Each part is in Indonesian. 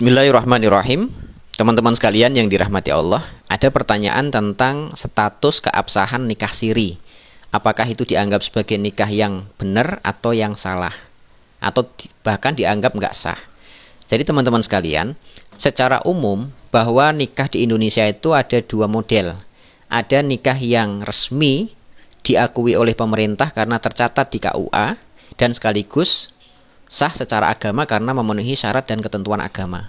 Bismillahirrahmanirrahim. Teman-teman sekalian yang dirahmati Allah, ada pertanyaan tentang status keabsahan nikah siri. Apakah itu dianggap sebagai nikah yang benar atau yang salah, atau bahkan dianggap nggak sah. Jadi teman-teman sekalian, secara umum bahwa nikah di Indonesia itu ada dua model. Ada nikah yang resmi diakui oleh pemerintah karena tercatat di KUA dan sekaligus sah secara agama karena memenuhi syarat dan ketentuan agama.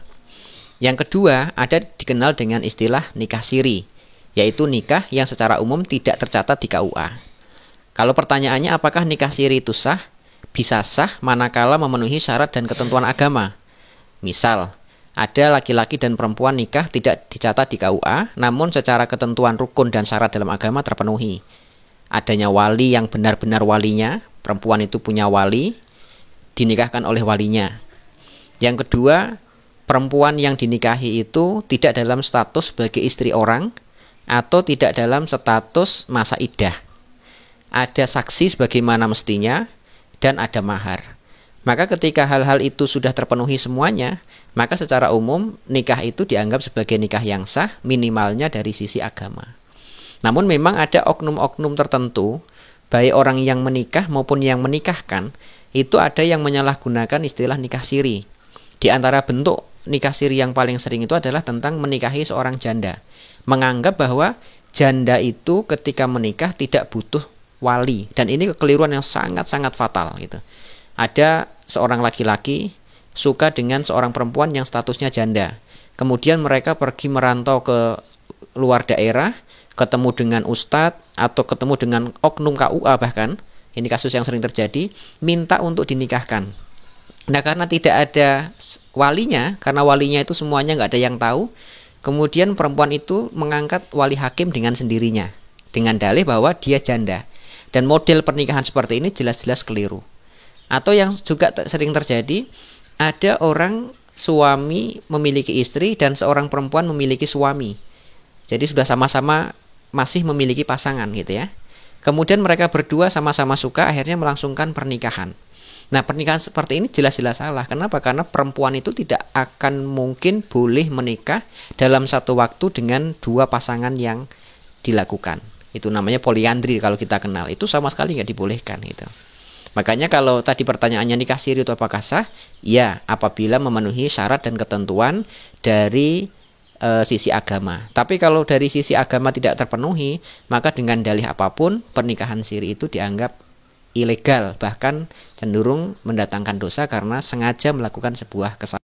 Yang kedua, ada dikenal dengan istilah nikah siri, yaitu nikah yang secara umum tidak tercatat di KUA. Kalau pertanyaannya apakah nikah siri itu sah? Bisa sah manakala memenuhi syarat dan ketentuan agama. Misal, ada laki-laki dan perempuan nikah tidak dicatat di KUA, namun secara ketentuan rukun dan syarat dalam agama terpenuhi. Adanya wali yang benar-benar walinya, perempuan itu punya wali, dinikahkan oleh walinya. Yang kedua, perempuan yang dinikahi itu tidak dalam status sebagai istri orang atau tidak dalam status masa iddah. Ada saksi sebagaimana mestinya dan ada mahar. Maka ketika hal-hal itu sudah terpenuhi semuanya, maka secara umum nikah itu dianggap sebagai nikah yang sah minimalnya dari sisi agama. Namun memang ada oknum-oknum tertentu, baik orang yang menikah maupun yang menikahkan, itu ada yang menyalahgunakan istilah nikah siri. Di antara bentuk nikah siri yang paling sering itu adalah tentang menikahi seorang janda. Menganggap bahwa janda itu ketika menikah tidak butuh wali. Dan ini kekeliruan yang sangat-sangat fatal gitu. Ada seorang laki-laki suka dengan seorang perempuan yang statusnya janda. Kemudian mereka pergi merantau ke luar daerah, ketemu dengan ustadz atau ketemu dengan oknum KUA bahkan. Ini kasus yang sering terjadi, minta untuk dinikahkan. Nah, karena tidak ada walinya, karena walinya itu semuanya nggak ada yang tahu, kemudian perempuan itu mengangkat wali hakim dengan sendirinya, dengan dalih bahwa dia janda. Dan model pernikahan seperti ini jelas-jelas keliru. Atau yang juga sering terjadi, ada orang suami memiliki istri dan seorang perempuan memiliki suami. Jadi sudah sama-sama masih memiliki pasangan gitu ya. Kemudian mereka berdua sama-sama suka, akhirnya melangsungkan pernikahan. Nah, pernikahan seperti ini jelas-jelas salah. Kenapa? Karena perempuan itu tidak akan mungkin boleh menikah dalam satu waktu dengan dua pasangan yang dilakukan. Itu namanya poliandri kalau kita kenal. Itu sama sekali nggak dibolehkan gitu. Makanya kalau tadi pertanyaannya nikah siri itu apakah sah? Ya, apabila memenuhi syarat dan ketentuan dari sisi agama. Tapi kalau dari sisi agama tidak terpenuhi, maka dengan dalih apapun pernikahan siri itu dianggap ilegal, bahkan cenderung mendatangkan dosa karena sengaja melakukan sebuah kesalahan.